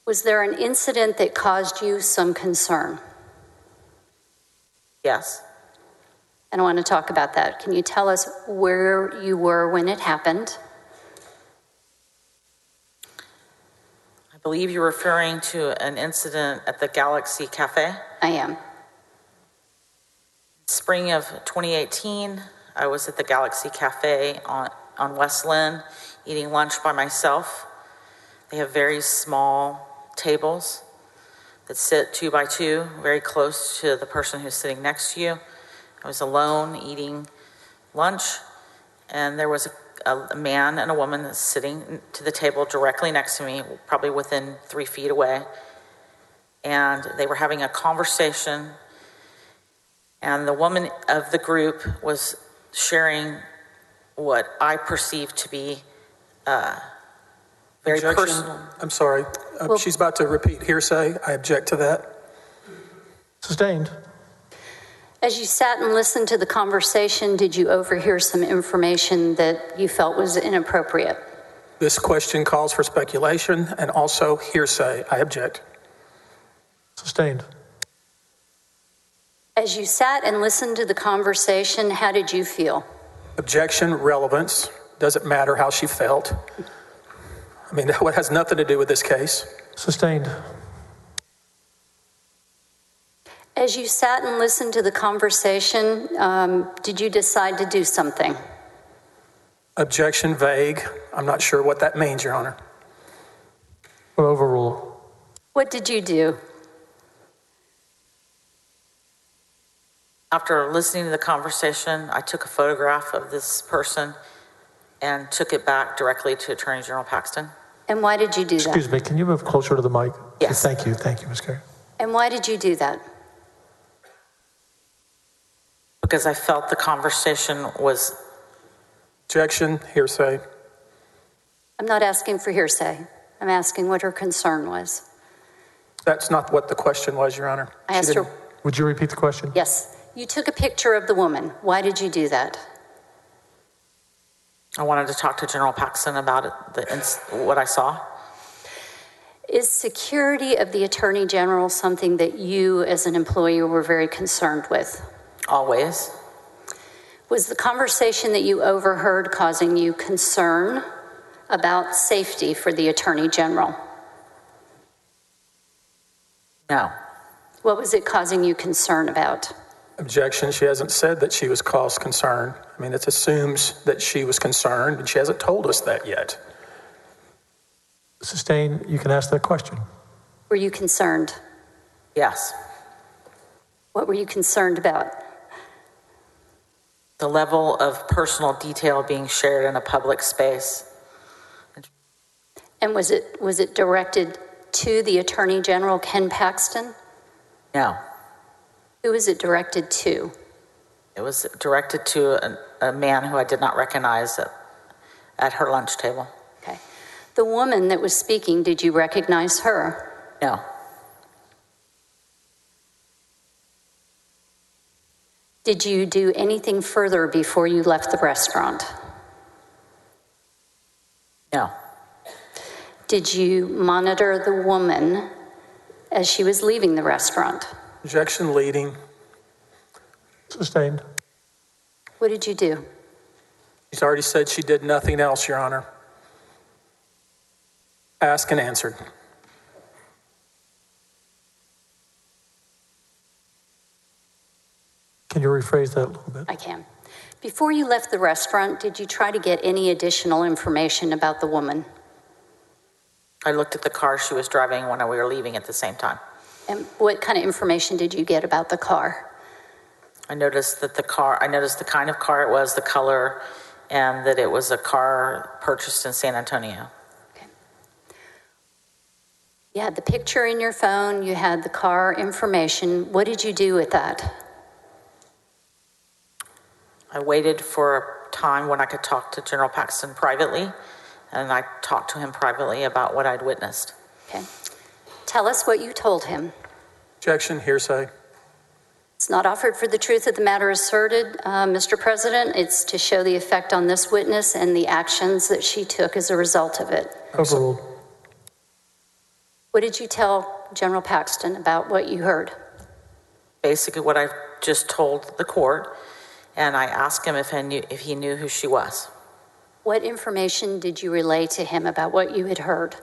Was there an incident that caused you some concern? Yes. And I want to talk about that. Can you tell us where you were when it happened? I believe you're referring to an incident at the Galaxy Cafe. I am. Spring of 2018, I was at the Galaxy Cafe on West Lynn eating lunch by myself. They have very small tables that sit 2 by 2, very close to the person who's sitting next to you. I was alone eating lunch, and there was a man and a woman that's sitting to the table directly next to me, probably within 3 feet away. And they were having a conversation, and the woman of the group was sharing what I perceived to be very personal. I'm sorry. She's about to repeat hearsay. I object to that. Sustained. As you sat and listened to the conversation, did you overhear some information that you felt was inappropriate? This question calls for speculation and also hearsay. I object. Sustained. As you sat and listened to the conversation, how did you feel? Objection, relevance. Doesn't matter how she felt. I mean, that has nothing to do with this case. Sustained. As you sat and listened to the conversation, did you decide to do something? Objection, vague. I'm not sure what that means, Your Honor. Overrule. What did you do? After listening to the conversation, I took a photograph of this person and took it back directly to Attorney General Paxton. And why did you do that? Excuse me, can you move closer to the mic? Yes. Thank you, Ms. Cary. And why did you do that? Because I felt the conversation was... Objection, hearsay. I'm not asking for hearsay. I'm asking what her concern was. That's not what the question was, Your Honor. I asked her... Would you repeat the question? Yes. You took a picture of the woman. Why did you do that? I wanted to talk to General Paxton about it, what I saw. Is security of the Attorney General something that you as an employee were very concerned with? Always. Was the conversation that you overheard causing you concern about safety for the Attorney General? No. What was it causing you concern about? Objection, she hasn't said that she was caused concern. I mean, it assumes that she was concerned, and she hasn't told us that yet. Sustained, you can ask that question. Were you concerned? Yes. What were you concerned about? The level of personal detail being shared in a public space. And was it directed to the Attorney General, Ken Paxton? No. Who was it directed to? It was directed to a man who I did not recognize at her lunch table. Okay. The woman that was speaking, did you recognize her? No. Did you do anything further before you left the restaurant? No. Did you monitor the woman as she was leaving the restaurant? Objection, leading. Sustained. What did you do? She's already said she did nothing else, Your Honor. Asked and answered. Can you rephrase that a little bit? I can. Before you left the restaurant, did you try to get any additional information about the woman? I looked at the car she was driving when we were leaving at the same time. And what kind of information did you get about the car? I noticed the kind of car it was, the color, and that it was a car purchased in San Antonio. Okay. You had the picture in your phone, you had the car information. What did you do with that? I waited for a time when I could talk to General Paxton privately, and I talked to him privately about what I'd witnessed. Okay. Tell us what you told him. Objection, hearsay. It's not offered for the truth of the matter asserted, Mr. President. It's to show the effect on this witness and the actions that she took as a result of it. Overruled. What did you tell General Paxton about what you heard? Basically what I've just told the court, and I asked him if he knew who she was. What information did you relay to him about what you had heard?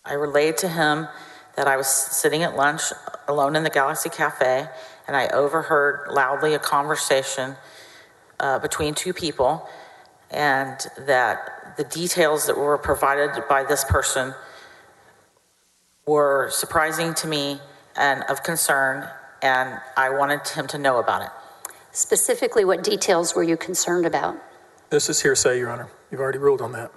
I relayed to him that I was sitting at lunch alone in the Galaxy Cafe, and I overheard loudly a conversation between two people, and that the details that were provided by this person were surprising to me and of concern, and I wanted him to know about it. Specifically, what details were you concerned about? This is hearsay, Your Honor. You've already ruled on that.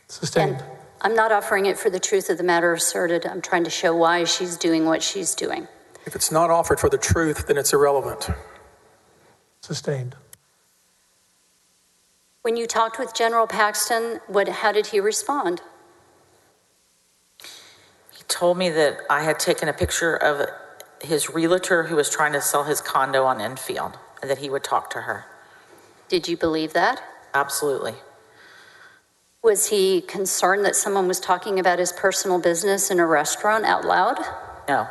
Sustained. And I'm not offering it for the truth of the matter asserted. I'm trying to show why she's doing what she's doing. If it's not offered for the truth, then it's irrelevant. Sustained. When you talked with General Paxton, how did he respond? He told me that I had taken a picture of his realtor who was trying to sell his condo on Enfield, and that he would talk to her. Did you believe that? Absolutely. Was he concerned that someone was talking about his personal business in a restaurant out loud? No.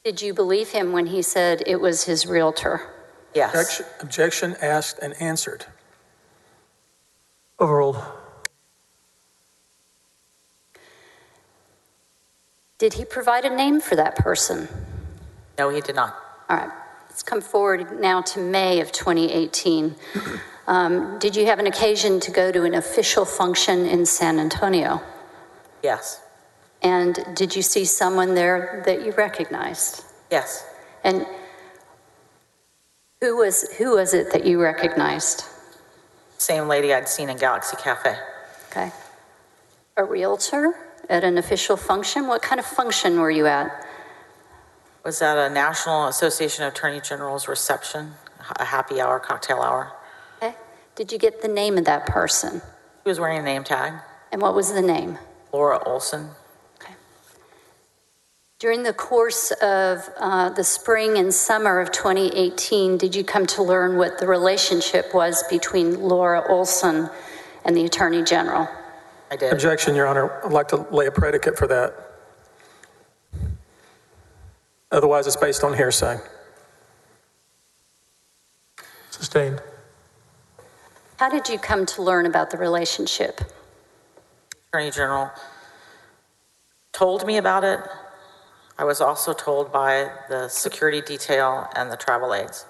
Did you believe him when he said it was his realtor? Yes. Objection asked and answered. Overruled. Did he provide a name for that person? No, he did not. All right, let's come forward now to May of 2018. Did you have an occasion to go to an official function in San Antonio? Yes. And did you see someone there that you recognized? Yes. And who was it that you recognized? Same lady I'd seen in Galaxy Cafe. Okay. A realtor at an official function? What kind of function were you at? Was at a National Association of Attorney General's reception, a happy hour, cocktail hour. Okay. Did you get the name of that person? He was wearing a name tag. And what was the name? Laura Olson. Okay. During the course of the spring and summer of 2018, did you come to learn what the relationship was between Laura Olson and the Attorney General? I did. Objection, Your Honor. I'd like to lay a predicate for that. Otherwise, it's based on hearsay. Sustained. How did you come to learn about the relationship? Attorney General told me about it. I was also told by the security detail and the travel aides.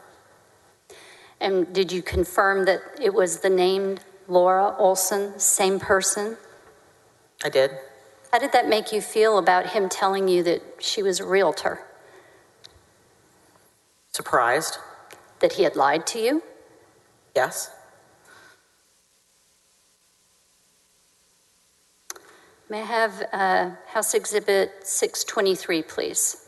And did you confirm that it was the named Laura Olson, same person? I did. How did that make you feel about him telling you that she was a realtor? Surprised. That he had lied to you? Yes. May I have House Exhibit 623, please?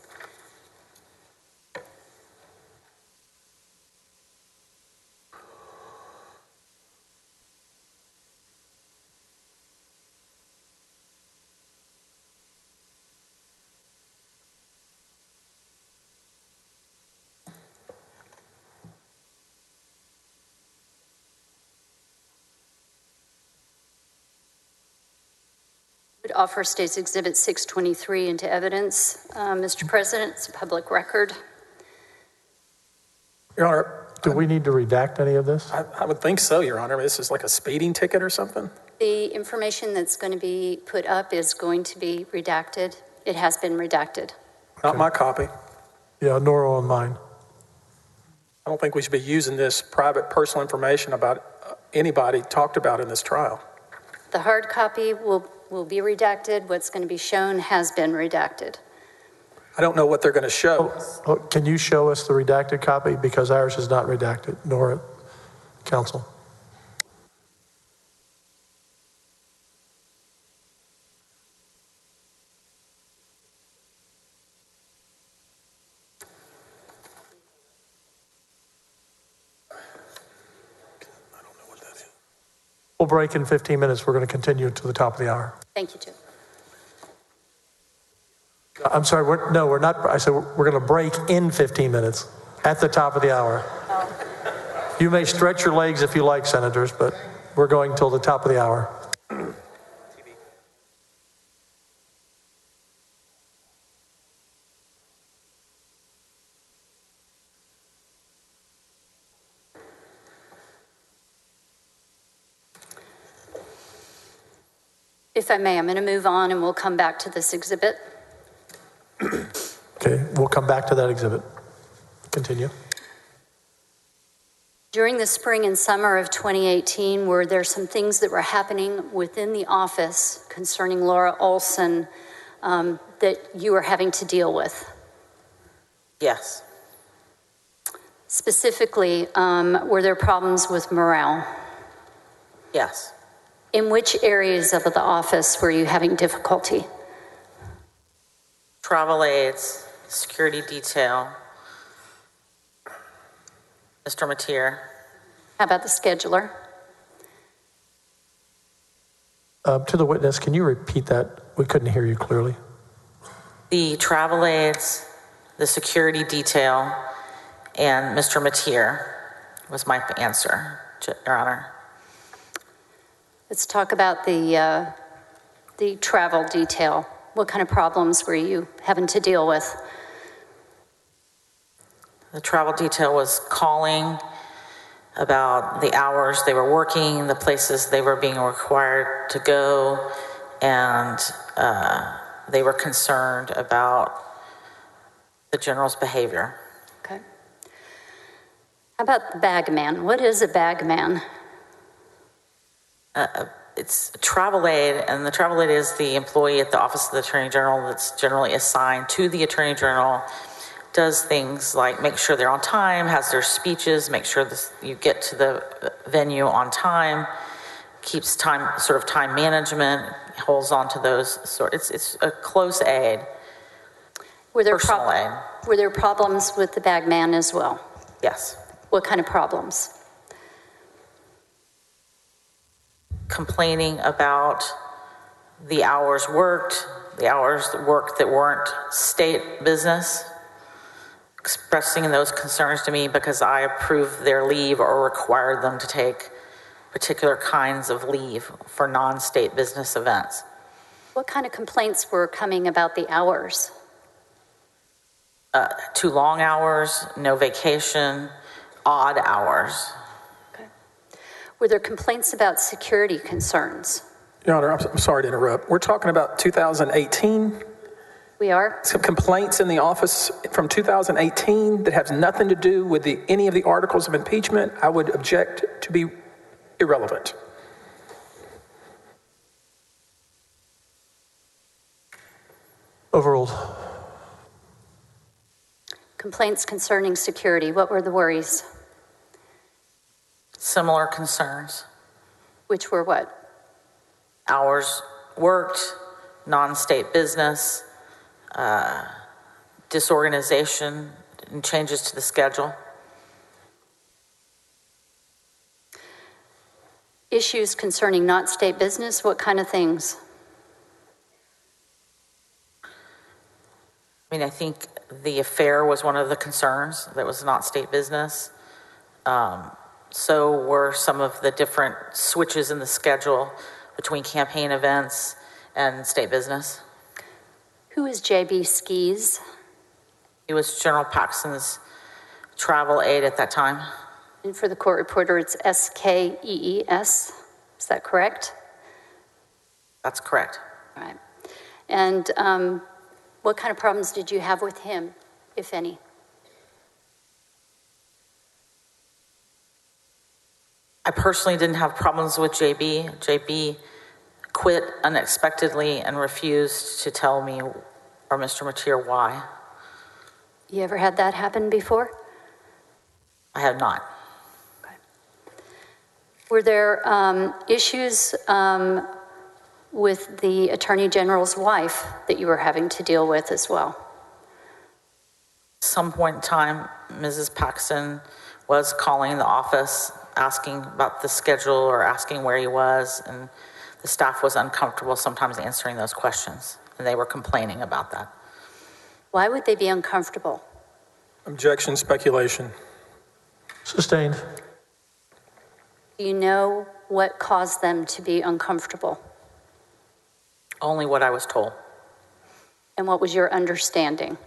Would offer State's Exhibit 623 into evidence. Mr. President, it's a public record. Your Honor. Do we need to redact any of this? I would think so, Your Honor. This is like a speeding ticket or something? The information that's going to be put up is going to be redacted. It has been redacted. Not my copy. Yeah, nor on mine. I don't think we should be using this private personal information about anybody talked about in this trial. The hard copy will be redacted. What's going to be shown has been redacted. I don't know what they're going to show. Can you show us the redacted copy? Because ours is not redacted, nor counsel. We'll break in 15 minutes. We're going to continue to the top of the hour. Thank you, Jim. I'm sorry, we're not. I said we're going to break in 15 minutes at the top of the hour. You may stretch your legs if you like, senators, but we're going till the top of the hour. If I may, I'm going to move on and we'll come back to this exhibit. Okay, we'll come back to that exhibit. Continue. During the spring and summer of 2018, were there some things that were happening within the office concerning Laura Olson that you were having to deal with? Yes. Specifically, were there problems with morale? Yes. In which areas of the office were you having difficulty? Travel aides, security detail, Mr. Mateer. How about the scheduler? To the witness, can you repeat that? We couldn't hear you clearly. The travel aides, the security detail, and Mr. Mateer was my answer, Your Honor. Let's talk about the travel detail. What kind of problems were you having to deal with? The travel detail was calling about the hours they were working, the places they were being required to go, and they were concerned about the general's behavior. Okay. How about the bag man? What is a bag man? It's a travel aide, and the travel aide is the employee at the Office of the Attorney General that's generally assigned to the Attorney General, does things like make sure they're on time, has their speeches, make sure you get to the venue on time, keeps time, sort of time management, holds on to those. It's a close aide, personal aide. Were there problems with the bag man as well? Yes. What kind of problems? Complaining about the hours worked that weren't state business, expressing those concerns to me because I approved their leave or required them to take particular kinds of leave for non-state business events. What kind of complaints were coming about the hours? Too long hours, no vacation, odd hours. Were there complaints about security concerns? Your Honor, I'm sorry to interrupt. We're talking about 2018. We are? Some complaints in the office from 2018 that has nothing to do with any of the articles of impeachment, I would object to be irrelevant. Overruled. Complaints concerning security. What were the worries? Similar concerns. Which were what? Hours worked, non-state business, disorganization, and changes to the schedule. Issues concerning not state business. What kind of things? I mean, I think the affair was one of the concerns that was not state business. So were some of the different switches in the schedule between campaign events and state business. Who is J.B. Skis? He was General Paxton's travel aide at that time. And for the court reporter, it's S-K-E-E-S. Is that correct? That's correct. All right. And what kind of problems did you have with him, if any? I personally didn't have problems with JB. JB quit unexpectedly and refused to tell me or Mr. Mateer why. You ever had that happen before? I have not. Okay. Were there issues with the Attorney General's wife that you were having to deal with as well? At some point in time, Mrs. Paxton was calling the office, asking about the schedule or asking where he was, and the staff was uncomfortable sometimes answering those questions, and they were complaining about that. Why would they be uncomfortable? Objection, speculation. Sustained. Do you know what caused them to be uncomfortable? Only what I was told. And what was your understanding?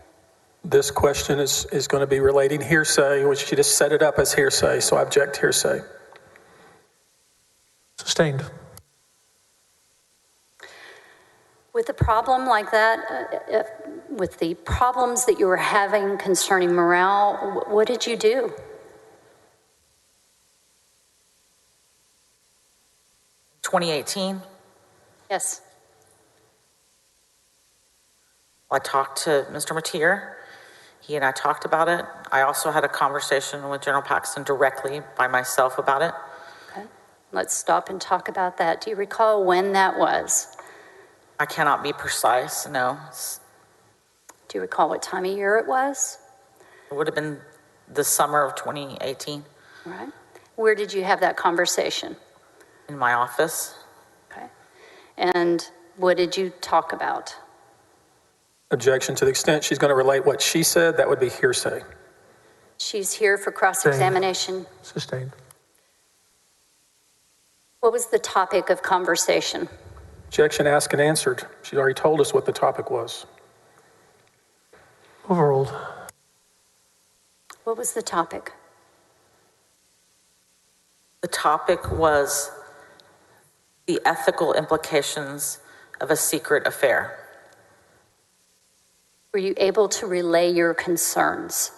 This question is going to be relating hearsay, which you just set it up as hearsay, so I object hearsay. Sustained. With a problem like that, with the problems that you were having concerning morale, what did you do? In 2018, Yes. I talked to Mr. Mateer. He and I talked about it. I also had a conversation with General Paxton directly by myself about it. Okay. Let's stop and talk about that. Do you recall when that was? I cannot be precise, no. Do you recall what time of year it was? It would have been the summer of 2018 All right. Where did you have that conversation? in my office. Okay. And what did you talk about? Objection. To the extent she's going to relate what she said, that would be hearsay. She's here for cross-examination. Sustained. What was the topic of conversation? Objection asked and answered. She already told us what the topic was. Overruled. What was the topic? The topic was the ethical implications of a secret affair. Were you able to relay your concerns?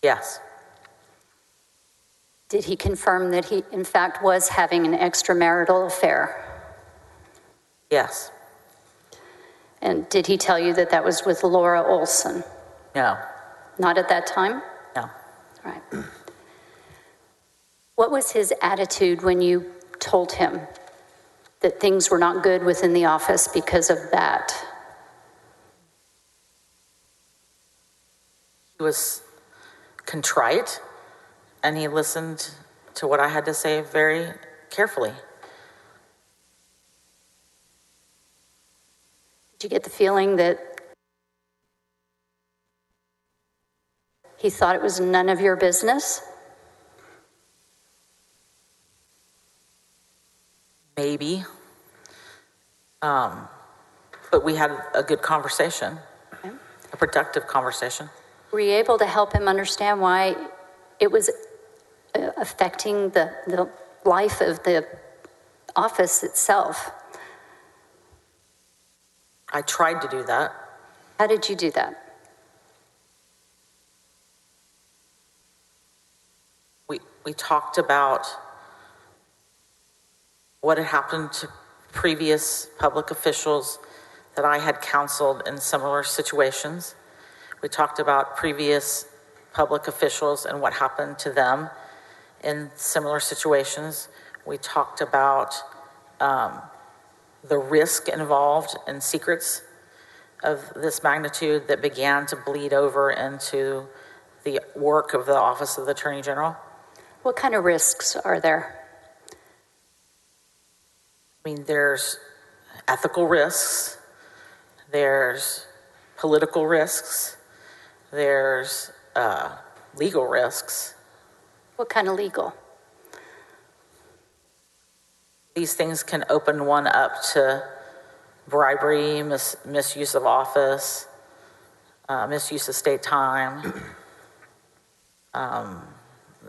Yes. Did he confirm that he, in fact, was having an extramarital affair? Yes. And did he tell you that that was with Laura Olson? No. Not at that time? No. All right. What was his attitude when you told him that things were not good within the office because of that? He was contrite, and he listened to what I had to say very carefully. Did you get the feeling that he thought it was none of your business? Maybe. But we had a good conversation, Okay. a productive conversation. Were you able to help him understand why it was affecting the life of the office itself? I tried to do that. How did you do that? We talked about what had happened to previous public officials that I had counseled in similar situations. We talked about previous public officials and what happened to them in similar situations. We talked about the risk involved in secrets of this magnitude that began to bleed over into the work of the Office of the Attorney General. What kind of risks are there? I mean, there's ethical risks, there's political risks, there's legal risks. What kind of legal? These things can open one up to bribery, misuse of office, misuse of state time,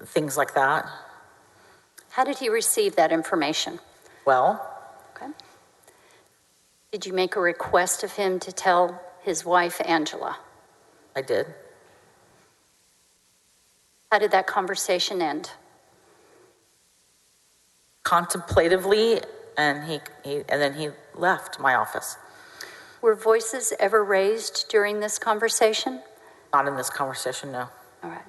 things like that. How did he receive that information? Well, Okay. Did you make a request of him to tell his wife, Angela? I did. How did that conversation end? Contemplatively, and then he left my office. Were voices ever raised during this conversation? Not in this conversation, no. All right.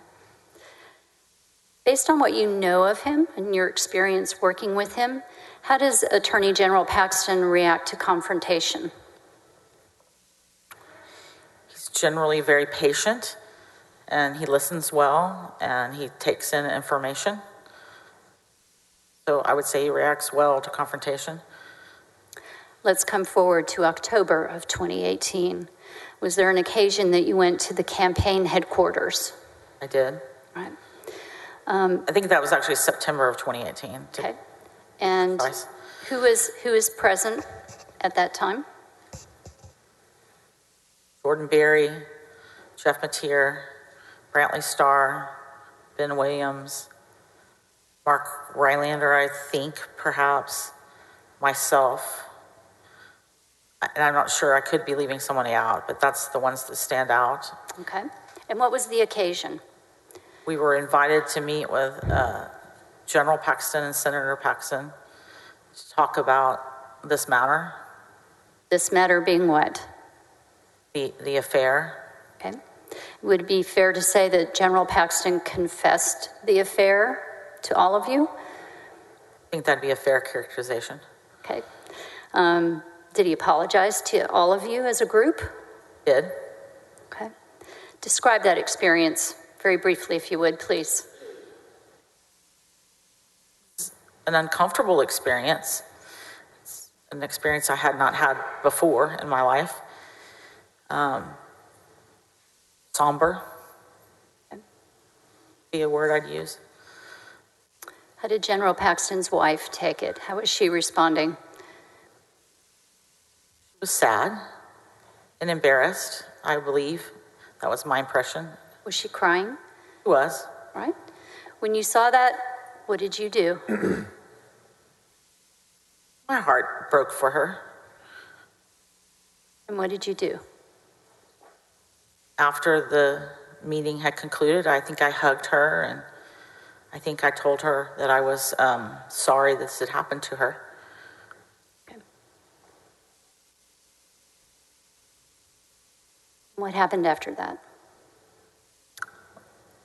Based on what you know of him and your experience working with him, how does Attorney General Paxton react to confrontation? He's generally very patient, and he listens well, and he takes in information. So I would say he reacts well to confrontation. Let's come forward to October of 2018. Was there an occasion that you went to the campaign headquarters? I did. Right. I think that was actually September of 2018. Okay. And Twice. who is present at that time? Jordan Berry, Jeff Mateer, Brantley Starr, Ben Williams, Mark Rylander, I think, perhaps, myself, and I'm not sure, I could be leaving somebody out, but that's the ones that stand out. Okay. And what was the occasion? We were invited to meet with General Paxton and Senator Paxton to talk about this matter, This matter being what? the affair. Okay. Would it be fair to say that General Paxton confessed the affair to all of you? I think that'd be a fair characterization. Okay. Did he apologize to all of you as a group? Did. Okay. Describe that experience very briefly, if you would, please. An uncomfortable experience. It's an experience I had not had before in my life. Somber. Be a word I'd use. How did General Paxton's wife take it? How was she responding? She was sad and embarrassed, I believe. That was my impression. Was she crying? She was. Right? When you saw that, what did you do? My heart broke for her. And what did you do? After the meeting had concluded, I think I hugged her, and I think I told her that I was sorry this had happened to her. Okay. What happened after that?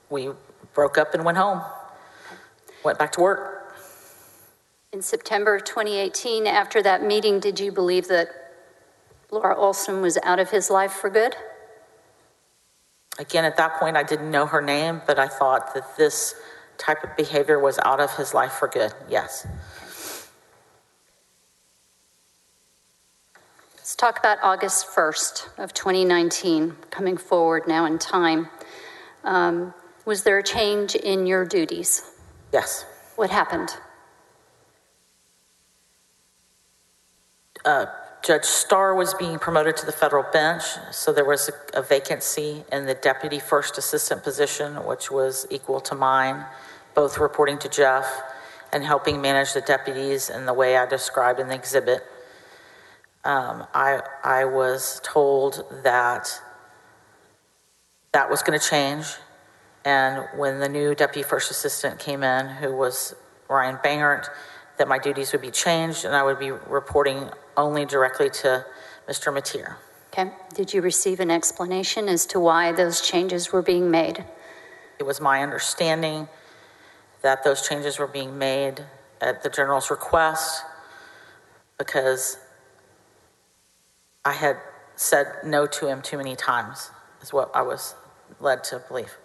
We broke up and went home. Went back to work. In September of 2018, after that meeting, did you believe that Laura Olson was out of his life for good? Again, at that point, I didn't know her name, but I thought that this type of behavior was out of his life for good, yes. Let's talk about August 1st of 2019, coming forward now in time. Was there a change in your duties? Yes. What happened? Judge Starr was being promoted to the federal bench, so there was a vacancy in the deputy first assistant position, which was equal to mine, both reporting to Jeff and helping manage the deputies in the way I described in the exhibit. I was told that that was going to change, and when the new deputy first assistant came in, who was Ryan Bangert, that my duties would be changed and I would be reporting only directly to Mr. Mateer. Okay. Did you receive an explanation as to why those changes were being made? It was my understanding that those changes were being made at the general's request because I had said no to him too many times, is what I was led to believe.